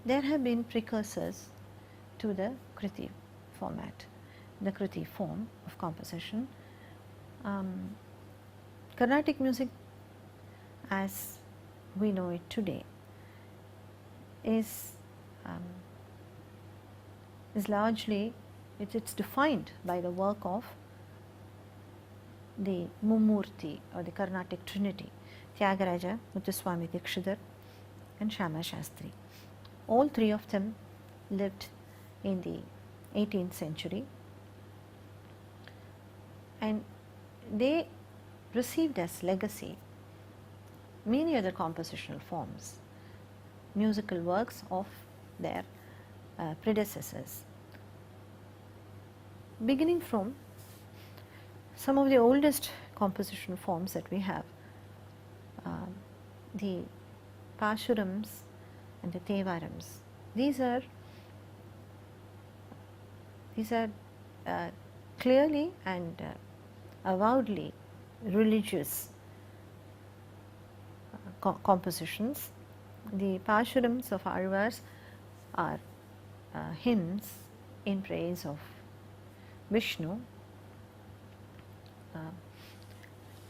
there have been precursors to the Kriti format, the Kriti form of composition. Carnatic music as we know it today is largely, it's defined by the work of the Mummurti or the Carnatic Trinity, Tyagaraja, Muthuswami Dikshidhar and Shyama Shastri. All three of them lived in the 18th century, and they received as legacy many other compositional forms, musical works of their predecessors, beginning from some of the oldest composition forms that we have, the Pashurams and the Tevarams. These are clearly and avowedly religious compositions. The Pashurams of Alvars are hymns in praise of Vishnu,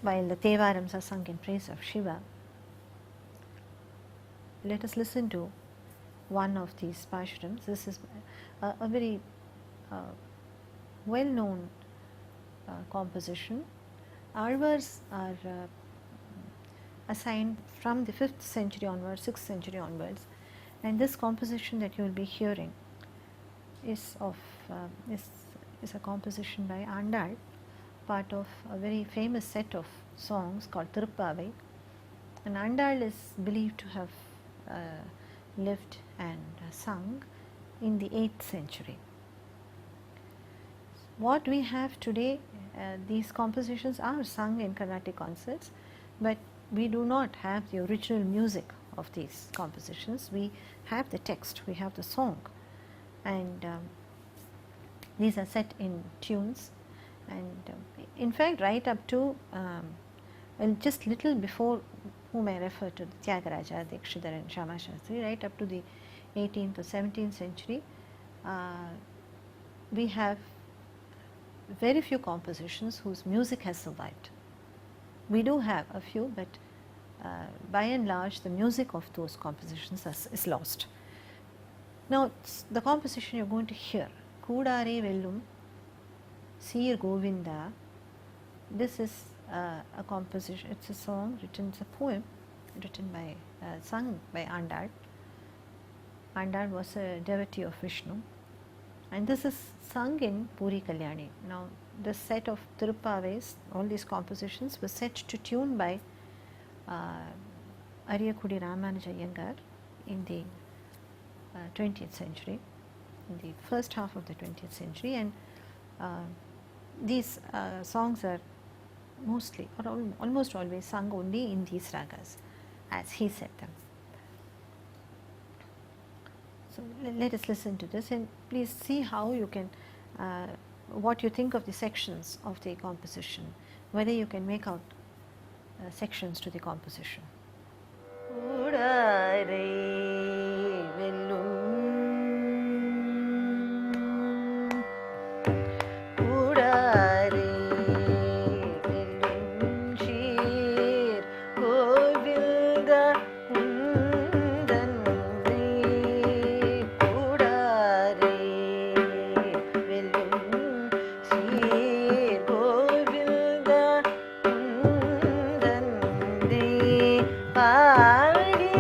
while the Tevarams are sung in praise of Shiva. Let us listen to one of these Pashurams. This is a very well known composition. Alvars are assigned from the 5th century onwards, 6th century onwards, and this composition that you will be hearing is of is a composition by Andal, part of a very famous set of songs called Thiruppavai. And Andal is believed to have lived and sung in the 8th century. What we have today, these compositions are sung in Carnatic concerts, but we do not have the original music of these compositions. We have the text, we have the song, and these are set in tunes, and in fact right up to and just little before whom I refer to, the Tyagaraja, Dikshidhar and Shyama Shastri, right up to the 18th or 17th century, we have very few compositions whose music has survived. We do have a few, but by and large the music of those compositions is lost. Now the composition you are going to hear, Koodare Vellum Seer Govinda, this is a composition, it's a song written, it's a poem written by, sung by Andal. Andal was a devotee of Vishnu, and this is sung in Puri Kalyani. Now this set of Thiruppavais, all these compositions were set to tune by Ariyakudi Ramanuja Iyengar in the 20th century, in the first half of the 20th century, and these songs are mostly or almost always sung only in these ragas as he set them. So let us listen to this, and please see how you can, what you think of the sections of the composition, whether you can make out sections to the composition. Pari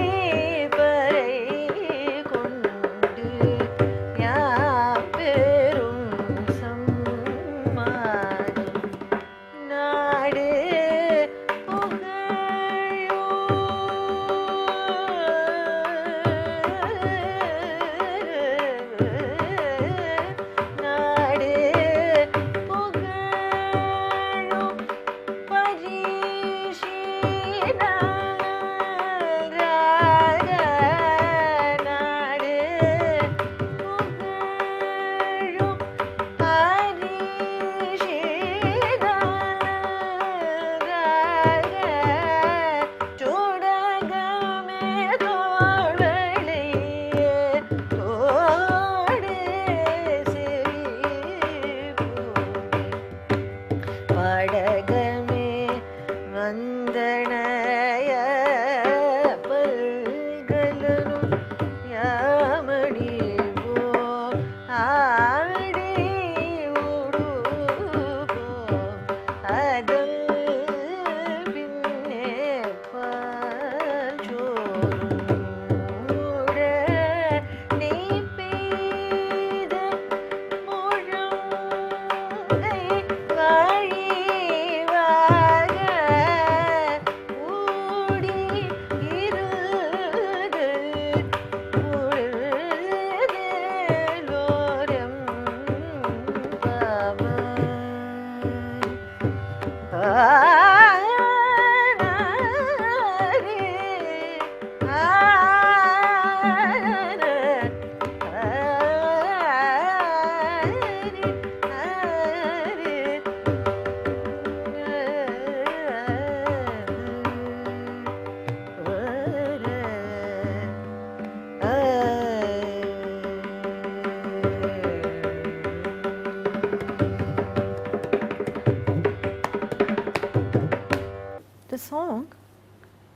The song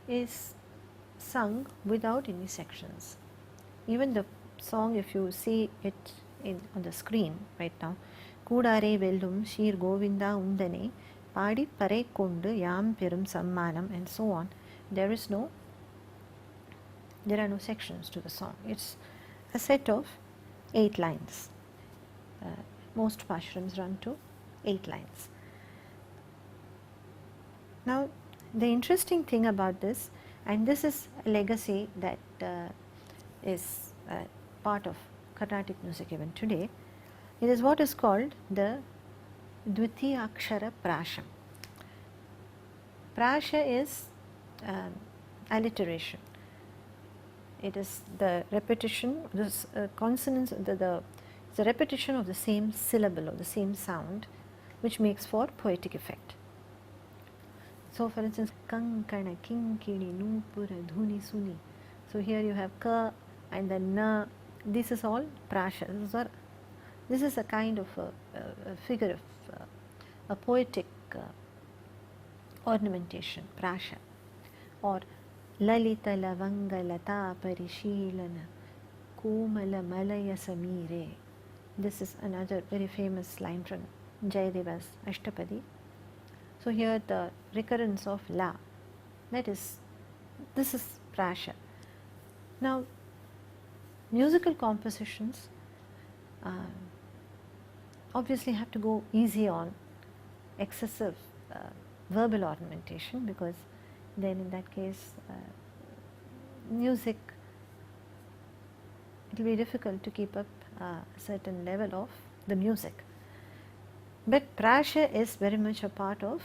is sung without any sections. Even the song, if you see it on the screen right now, Kudare Vellum Shir Govinda Undane Padi Pare Kondu Yam Perum Sammanam, and so on, there are no sections to the song. It's a set of 8 lines. Most pashrams run to 8 lines. Now, the interesting thing about this, and this is a legacy that is part of Carnatic music even today, it is what is called the Dvitiyakshara Prasham. Prasha is alliteration. It is the repetition, this consonants, the repetition of the same syllable or the same sound, which makes for poetic effect. So, for instance, Kankana Kinkini Nupura Dhuni Suni. So, here you have Ka and then Na. This is all prasha. This is a kind of a figure of a poetic ornamentation, prasha. Or Lalita Lavanga Lata Parishilana Komala Malaya Samire. This is another very famous line from Jayadeva's Ashtapadi. So, here the recurrence of La, this is prasha. Now, musical compositions obviously have to go easy on excessive verbal ornamentation, because then in that case music, it will be difficult to keep up a certain level of the music. But prasha is very much a part of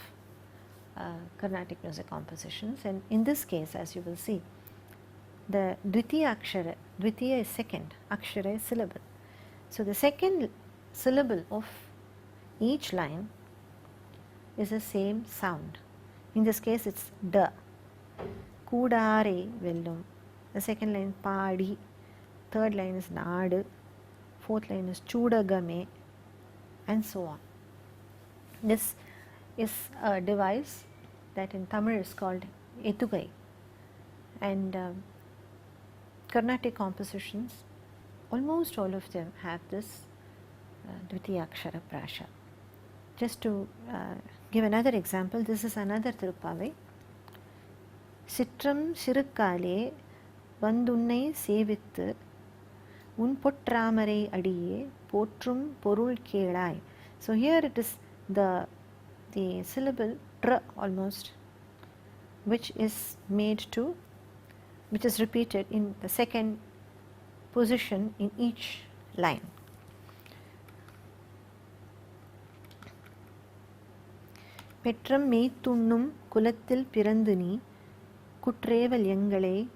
Carnatic music compositions, and in this case, as you will see, the Dvitiya Akshara, Dvitiya is second, Akshara is syllable. So, the second syllable of each line is the same sound. In this case, it is Da. Kudare Vellum. The second line Padi, third line is Nadu, fourth line is Chudagame, and so on. This is a device that in Tamil is called Etugai, and Carnatic compositions, almost all of them have this Dvitiyakshara Prasha. Just to give another example, this is another Tirupavai. Sitram Sirukkale Vandunne Sevittu Un Potramare Adiye Potrum Porul Kelai. So, here it is the syllable Tr almost, which is repeated in the second position in each line. Petram Meittunnum Kulathil Piranduni Kutreval Yangale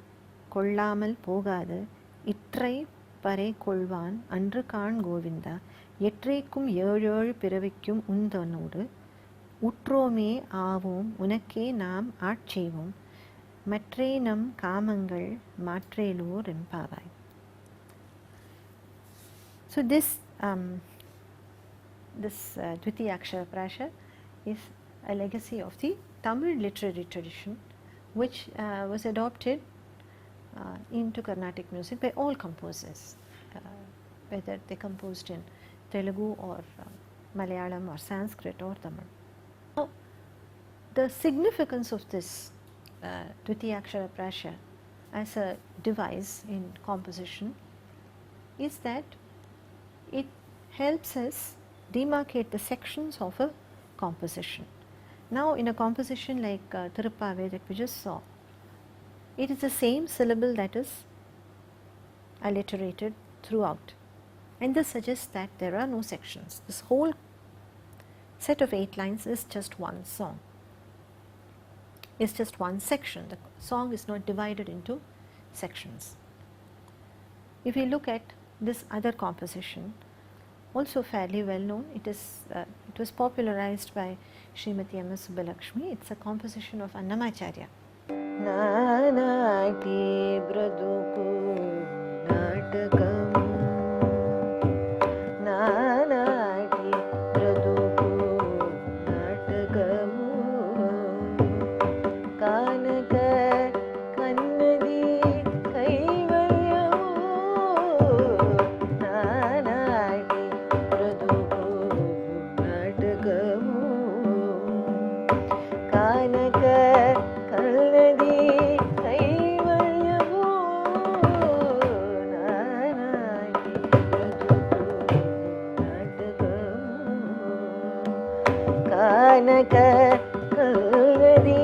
Kollamal Pogada Itrai Pare Kolvan Andru Kaan Govinda Yetrekum Yezhu Piravikkum Undanodu Utrome Avom Unake Nam Aatchevom Matre Nam Kamangal Matrelo Renpavai. So, this Dvitiyakshara Prasha is a legacy of the Tamil literary tradition which was adopted into Carnatic music by all composers, whether they composed in Telugu or Malayalam or Sanskrit or Tamil. Now, the significance of this Dvitiya Prasha as a device in composition is that it helps us demarcate the sections of a composition. Now, in a composition like Tiruppaவை that we just saw, it is the same syllable that is alliterated throughout, and this suggests that there are no sections. This whole set of 8 lines is just one song, is just one section. The song is not divided into sections. If we look at this other composition, also fairly well known, it was popularized by Srimati M. S. Subbulakshmi. It's a composition of Annamacharya. Nanati braduku natakam, nanati braduku natakamu, kanaka kannadi kaivalyamu, nanati braduku natakamu, kanaka kannadi kaivalyamu, nanati braduku natakamu, kanaka kannadi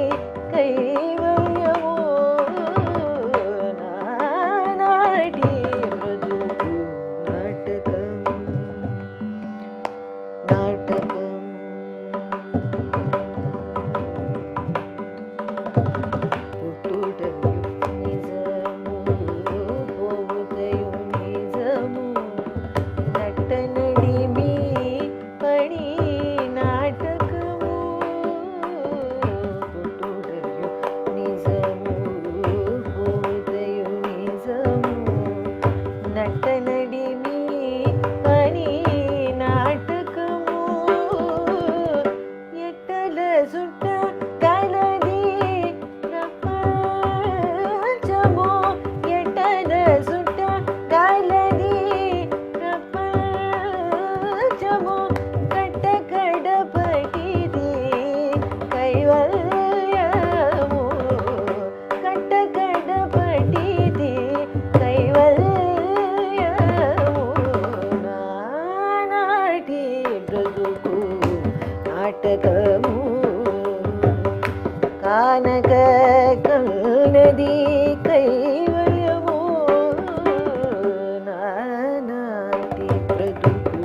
kaivalyamu, nanati braduku natakamu, natakamu. పుట్టుటయు నిజము, పోవుటయు నిజము, నట్టనడిమి పడి నాటకము. పుట్టుటయు నిజము, పోవుటయు నిజము, నట్టనడిమి పడి నాటకము. ఎట్టల సుట్ట కలది ప్రపంచము, ఎట్టల సుట్ట కలది ప్రపంచము, కట్టకడపటిది కైవల్యము, కట్టకడపటిది కైవల్యము, నానాటి బ్రతుకు నాటకము, కానక కన్నది కైవల్యము, నానాటి బ్రతుకు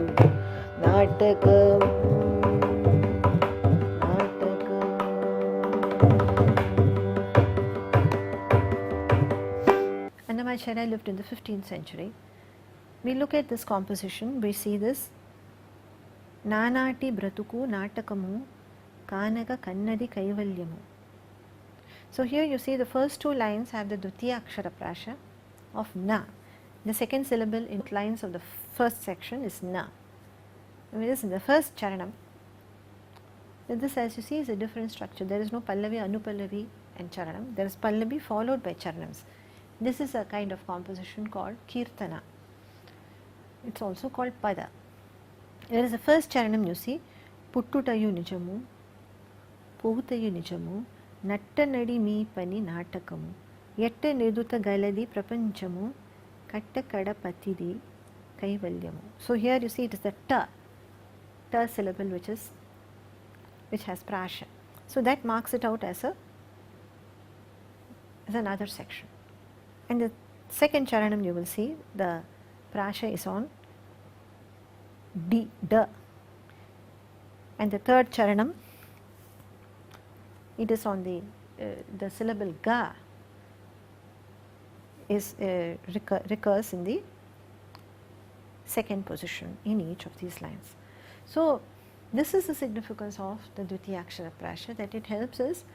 నాటకము, నాటకము. Annamacharya lived in the 15th century. We look at this composition, we see this Nanati Bratuku Natakamu Kanaka Kannadi Kaivalyamu. So here you see the first 2 lines have the Dvitiya Prasha of Na. The second syllable in lines of the first section is Na. It is in the first charanam. This, as you see, is a different structure. There is no Pallavi, Anupallavi and charanam. There is Pallavi followed by charanams. This is a kind of composition called Kirtana. It's also called Pada. There is the first charanam, you see, Puttutayu Nijamu, Povutayu Nijamu, Nattanadi Mi Pani Natakamu, Yetta Niduta Galadi Prapanchamu, Katta Kada Patidi Kaivalyamu. So here you see it is the ta syllable which has prasha. So that marks it out as another section. And the second charanam you will see the prasha is on D, da, and the third charanam it is on the syllable ga is recurs in the second position in each of these lines. So this is the significance of the Dvitiya Prasha, that it helps us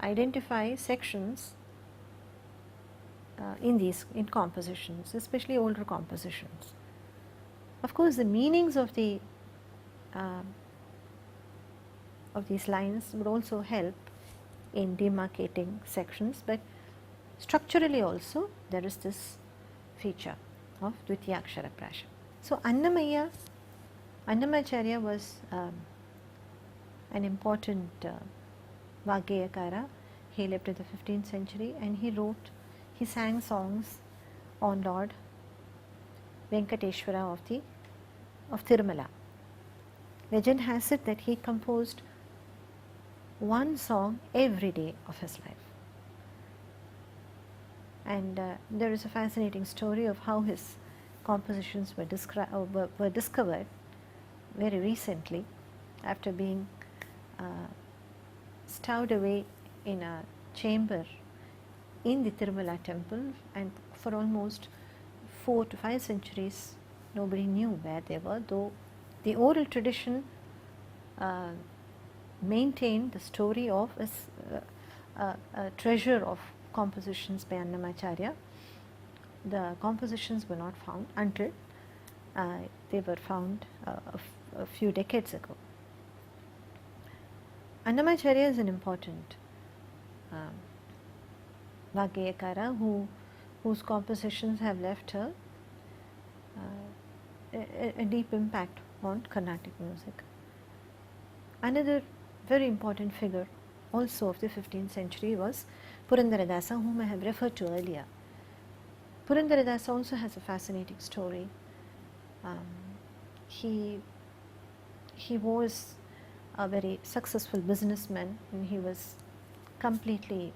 identify sections in compositions, especially older compositions. Of course, the meanings of these lines would also help in demarcating sections, but structurally also there is this feature of Dvitiya Akshara Prasha. So Annamacharya was an important Vaggeyakara. He lived in the 15th century and he sang songs on Lord Venkateshwara of Tirumala. Legend has it that he composed one song every day of his life. And there is a fascinating story of how his compositions were discovered very recently after being stowed away in a chamber in the Tirumala temple, and for almost 4 to 5 centuries nobody knew where they were, though the oral tradition maintained the story of a treasure of compositions by Annamacharya. The compositions were not found until they were found a few decades ago. Annamacharya is an important Vaggeyakara whose compositions have left a deep impact on Carnatic music. Another very important figure also of the 15th century was Purandaradasa, whom I have referred to earlier. Purandaradasa also has a fascinating story. He was a very successful businessman, and he was completely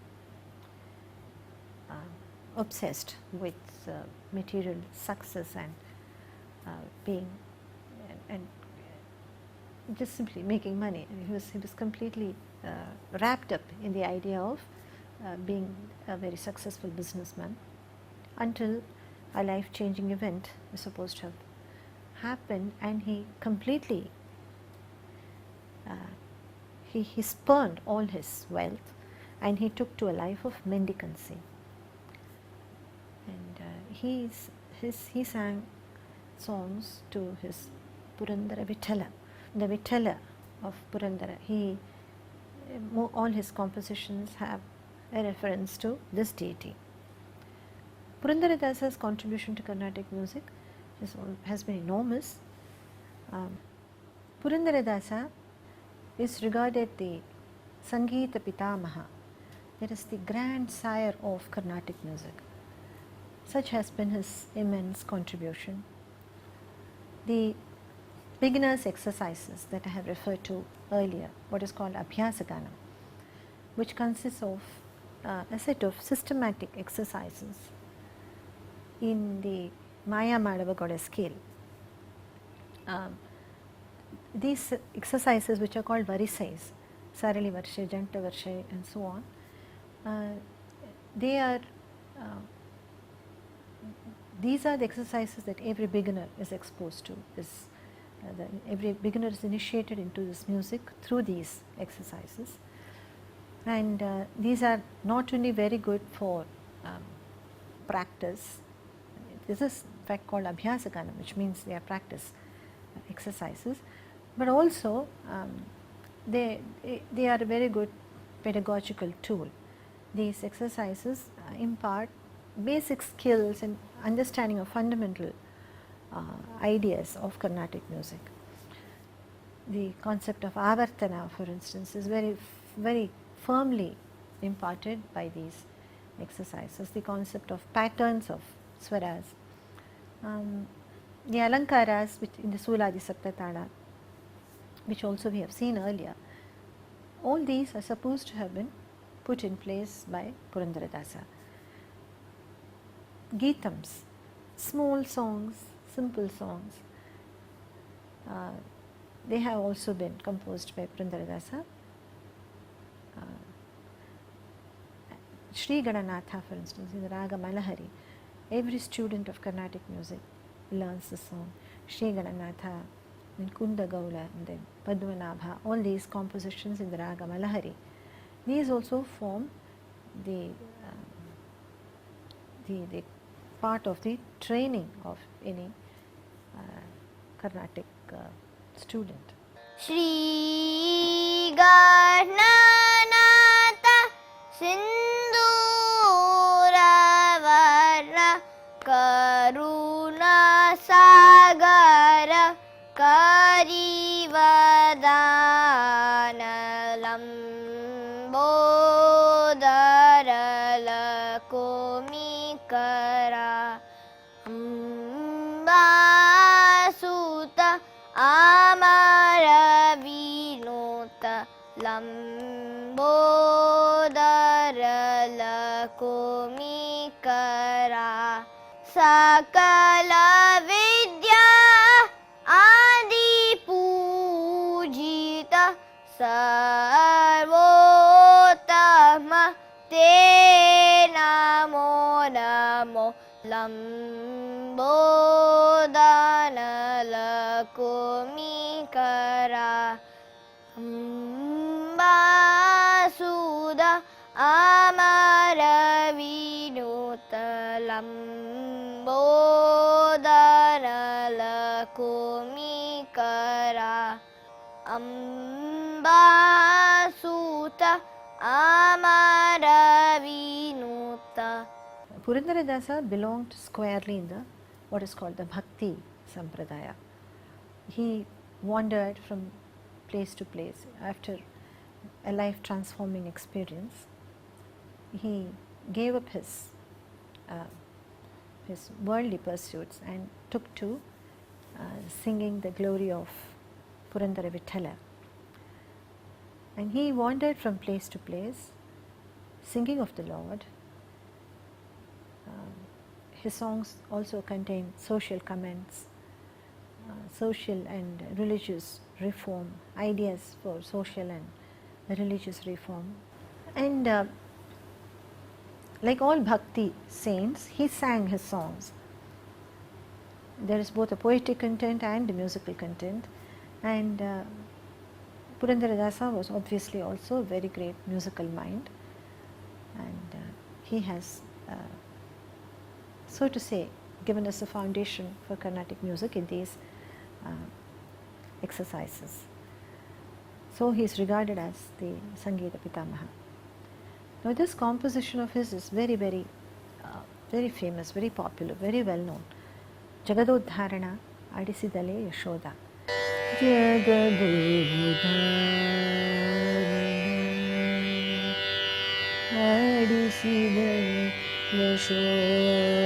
obsessed with material success and being and just simply making money. He was completely wrapped up in the idea of being a very successful businessman, until a life-changing event was supposed to have happened, and he completely he spurned all his wealth and he took to a life of mendicancy. And he sang songs to his Purandara Vithala, the Vithala of Purandara. All his compositions have a reference to this deity. Purandaradasa's contribution to Carnatic music has been enormous. Purandaradasa is regarded the Sangeeta Pitamaha, that is the grandsire of Carnatic music. Such has been his immense contribution. The beginner's exercises that I have referred to earlier, what is called Abhyasaganam, which consists of a set of systematic exercises in the Maya Madhava scale. These exercises, which are called varisais, Sarali Varshe, Janta Varshe and so on, these are the exercises that every beginner is exposed to. Every beginner is initiated into this music through these exercises, and these are not only very good for practice. This is in fact called Abhyasaganam, which means they are practice exercises, but also they are a very good pedagogical tool. These exercises impart basic skills and understanding of fundamental ideas of Carnatic music. The concept of avartana, for instance, is very firmly imparted by these exercises. The concept of patterns of swaras, the alankaras, which in the Suladi Saptatala, which also we have seen earlier, all these are supposed to have been put in place by Purandaradasa. Geetams, small songs, simple songs, they have also been composed by Purandaradasa. Sri Gadanatha, for instance, in the Raga Malahari, every student of Carnatic music learns the song. Sri Gadanatha, then Kunda Gaula, and then Padmanabha, all these compositions in the Raga Malahari. These also form the part of the training of any Carnatic student. Shri Gananatha सिन्दूरवर्ण Karunasagar करिवदानलम्बोदरलकुमिकरा अम्बासुत आमरविनुत लम्बोदरलकुमिकरा सकल विद्या आदिपूजित सर्वोत्तम ते Namo Namo लम्बोदरलकुमिकरा अम्बासुत आमरविनुत लम्बोदरलकुमिकरा अम्बासुत आमरविनुत. Purandaradasa belonged squarely in the what is called the Bhakti Sampradaya. He wandered from place to place after a life transforming experience. He gave up his worldly pursuits and took to singing the glory of Purandara Vithala. And he wandered from place to place, singing of the Lord. His songs also contain social comments, social and religious reform, ideas for social and religious reform. And like all bhakti saints, he sang his songs. There is both a poetic content and a musical content, and Purandaradasa was obviously also a very great musical mind, and he has so to say given us a foundation for Carnatic music in these exercises. So he is regarded as the Sangeeta Pitamaha. Now this composition of his is very famous, very popular, very well known. Jagadodharana Adisidale Yashoda. Jagadodharana Adisidale Yashoda.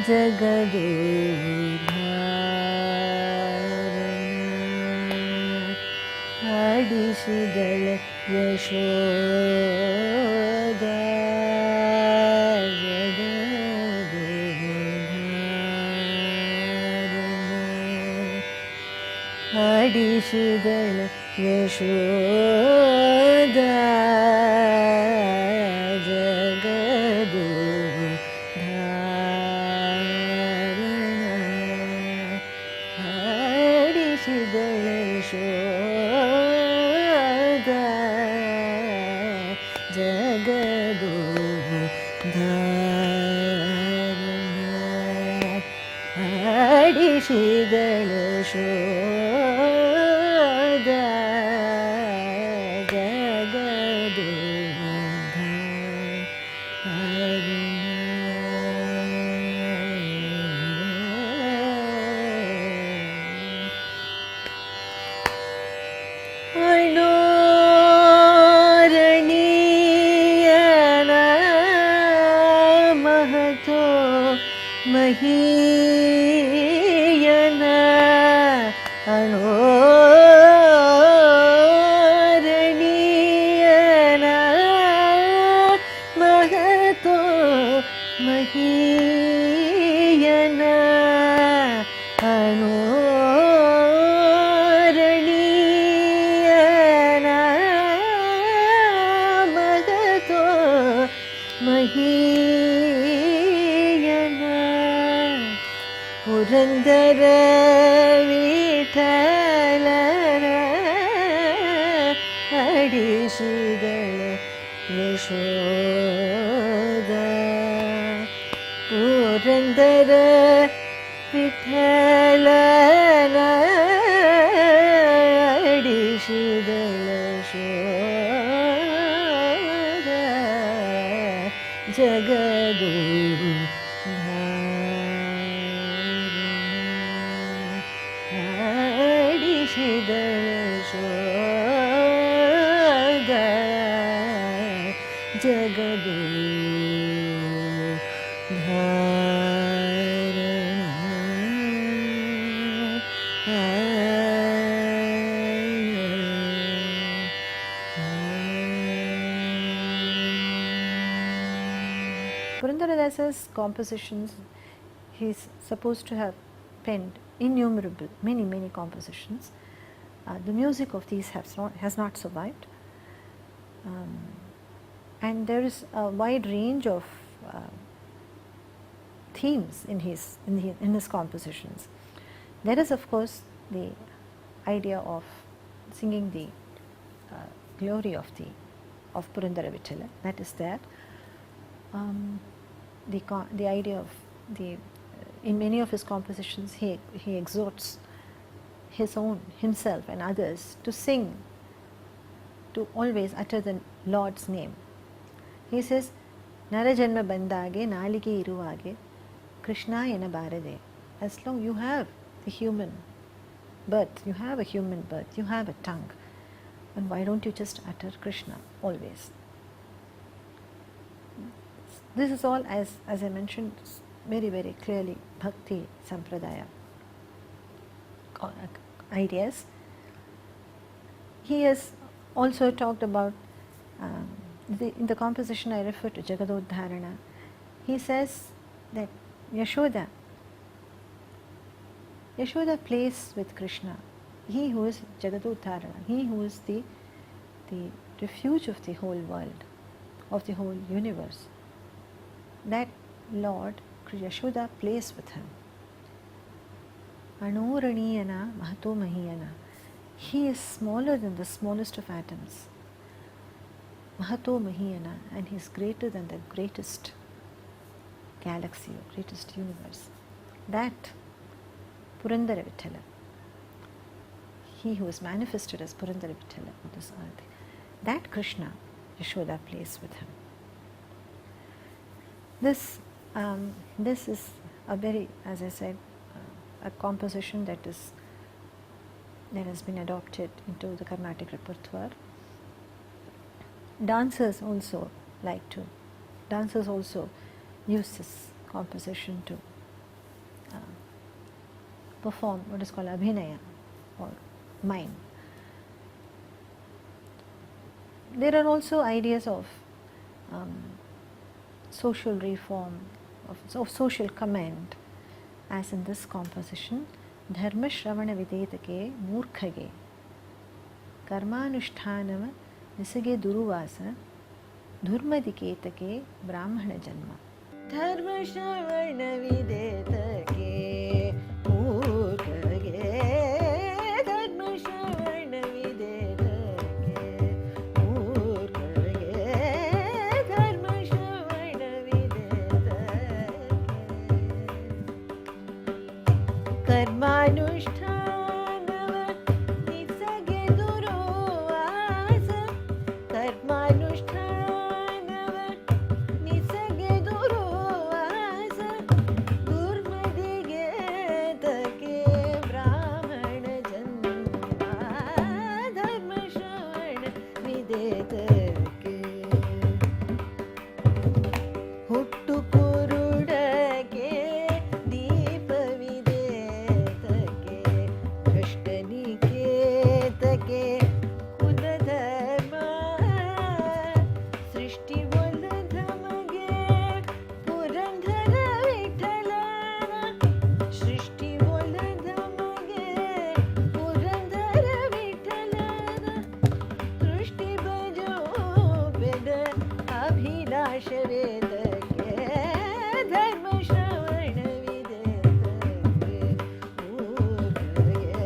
Jagadodharana Adisidale Yashoda. Adishidala Yashoda Jagadodharana Adishidala Yashoda Jagadodharana Adishidala Yashoda Mahiyana Anoraniyana Mahato Mahiyana Anoraniyana Mahato Mahiyana Purandara Vithalana Adisidala Yashoda. Purandara Vithalana Adisidala Yashoda. Purandaradas' compositions, he is supposed to have penned innumerable, many compositions. The music of these has not survived, and there is a wide range of themes in his compositions. There is, of course, the idea of singing the glory of Purandara Vittala, that is there. The idea of in many of his compositions he exhorts himself and others to sing, to always utter the Lord's name. He says, Narajanma bandage nalige iruvage Krishna ena barade. As long you have the human birth, you have a tongue, and why don't you just utter Krishna always? This is all, as I mentioned, very clearly Bhakti Sampradaya ideas. He has also talked about, in the composition I refer to, Jagadodharana, he says that Yashoda plays with Krishna, he who is Jagadodharana, he who is the refuge of the whole world, of the whole universe. That Lord, Yashoda, plays with him. Anoraniyana Mahato Mahiyana. He is smaller than the smallest of atoms. Mahato Mahiyana, and he is greater than the greatest galaxy or greatest universe. That Purandara Vittala, he who is manifested as Purandara Vittala on this earth, that Krishna, Yashoda plays with him. This is a very, as I said, a composition that has been adopted into the Carnatic repertoire. Dancers also use this composition to perform what is called abhinaya or mime. There are also ideas of social reform, of social comment, as in this composition, Dharma Shravana Videtake Murkhage Karmanushthanam Nisage Duruvasa Dhurmadiketake Brahmana Janma. Dharma Shravana Videtake Murkhage Dharma Shravana Videtake Murkhage Dharma Shravana Videtake Karmanushthanava Nisage Duruvasa Karmanushthanava Nisage Duruvasa Dhurmadighetake Brahmana Janma Dharma Shravana Videtake Huttu Kurudake Deepavidetake Krishnaniketake Kudadharma Srishti Voladhamage Purandara Vittalana Srishti Voladhamage Purandara Vittalana Srishti Bhajo Veda Abhilasha Vedake Dharma Shravana Videtake Murkhage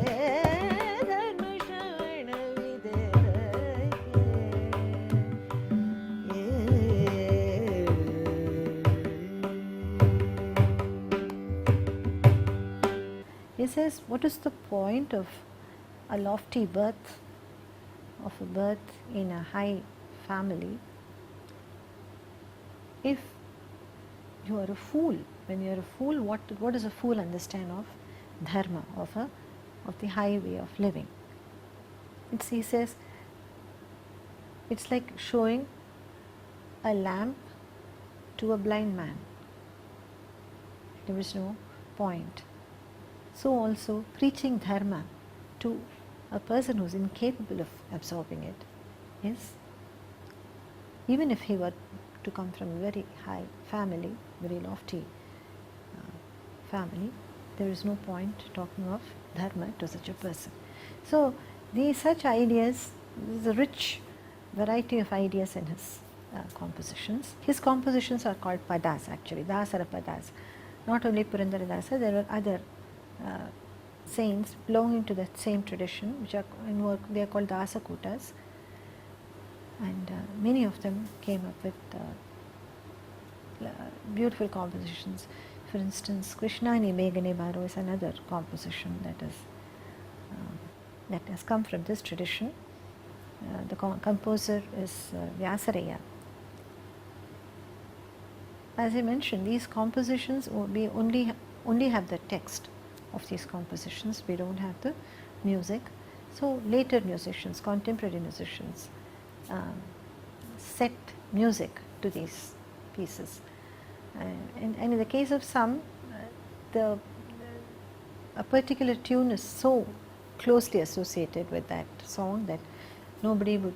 Dharma Shravana Videtake. He says, what is the point of a lofty birth, in a high family, if you are a fool. When you are a fool, what does a fool understand of dharma, of the high way of living? He says, it's like showing a lamp to a blind man. There is no point. So also preaching dharma to a person who is incapable of absorbing it is, even if he were to come from a very high family, very lofty family, there is no point talking of dharma to such a person. So these such ideas, there is a rich variety of ideas in his compositions. His compositions are called padas actually, dasara padas. Not only Purandaradasa, there are other saints belonging to that same tradition, which are in work, they are called Dasakutas, and many of them came up with beautiful compositions. For instance, Krishnani Megane Baro is another composition that has come from this tradition. The composer is Vyasaraya. As I mentioned, these compositions, we only have the text of these compositions, we don't have the music. So later musicians, contemporary musicians, set music to these pieces. And in the case of some, a particular tune is so closely associated with that song that nobody would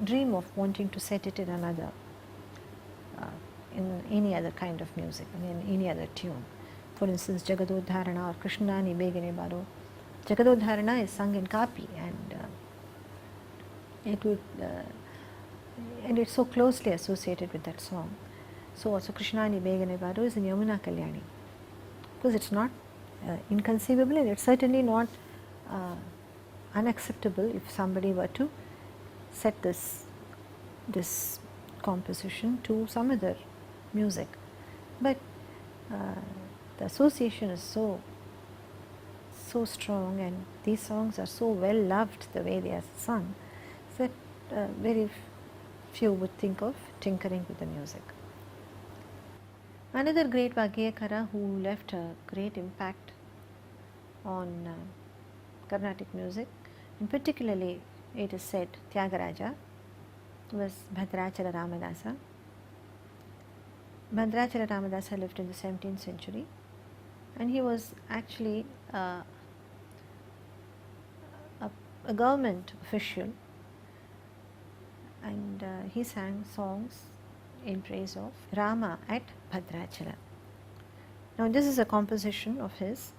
dream of wanting to set it in another, in any other kind of music, in any other tune. For instance, Jagadodharana or Krishnani Begane Baro. Jagadodharana is sung in Kapi, and it's so closely associated with that song. So also Krishnani Begane Baro is in Yamuna Kalyani, because it's not inconceivable, and it's certainly not unacceptable if somebody were to set this composition to some other music. But the association is so strong, and these songs are so well loved the way they are sung, that very few would think of tinkering with the music. Another great Vagyakara who left a great impact on Carnatic music, and particularly it is said Tyagaraja, was Bhadrachala Ramadasa. Bhadrachala Ramadasa lived in the 17th century, and he was actually a government official, and he sang songs in praise of Rama at Bhadrachala. Now this is a composition of his,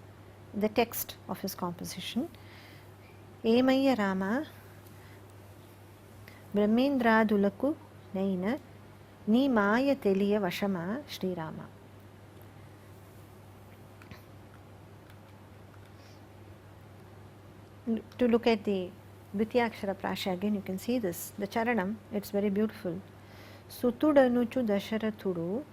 the text of his composition. Emayya Rama Brahmendradulaku Naina Ni Maya Teliya Vashama Sri Rama. To look at the Dvityakshara Prasha again, you can see this, the Charanam, it's very beautiful. Sutudanuchu Dasharathudu,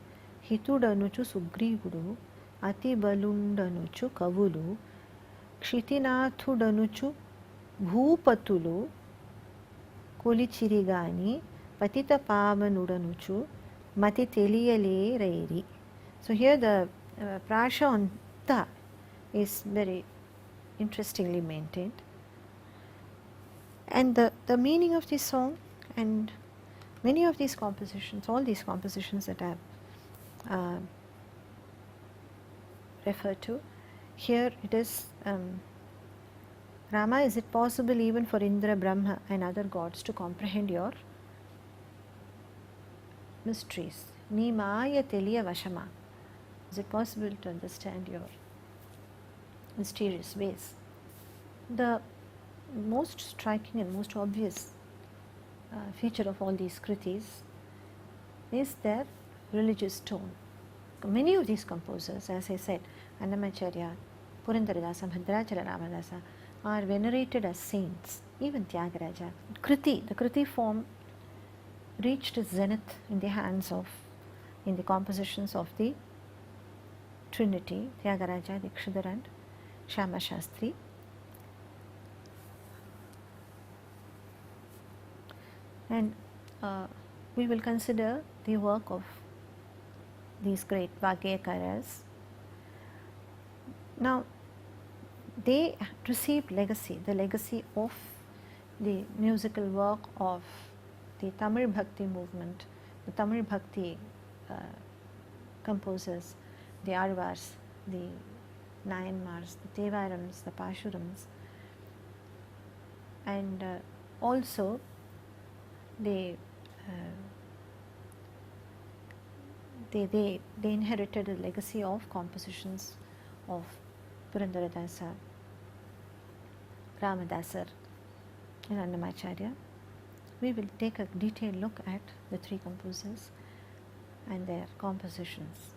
Hitudanuchu Sugrivudu, Ati Balundanuchu Kavulu, Kshitinathudanuchu Bhupatulu, Kulichirigani, Patita Pavanudanuchu, Mati Teliyale Rairi. So here the Prasha on Ta is very interestingly maintained. And the meaning of this song and many of these compositions, all these compositions that I have referred to, here it is, Rama, is it possible even for Indra, Brahma and other gods to comprehend your mysteries? Ni Maya Teliya Vashama. Is it possible to understand your mysterious ways? The most striking and most obvious feature of all these kritis is their religious tone. Many of these composers, as I said, Annamacharya, Purandaradasa, Bhadrachala Ramadasa, are venerated as saints. Even Tyagaraja. Kriti, the Kriti form reached its zenith in the compositions of the Trinity, Tyagaraja, Dikshidhar and Shyama Shastri. And we will consider the work of these great Vagyakaras. Now, they received legacy, the legacy of the musical work of the Tamil Bhakti movement, the Tamil Bhakti composers, the Arvars, the Nayanmars, the Tevarams, the Pashurams, and also they inherited a legacy of compositions of Purandaradasa, Ramadasar, and Annamacharya. We will take a detailed look at the three composers and their compositions.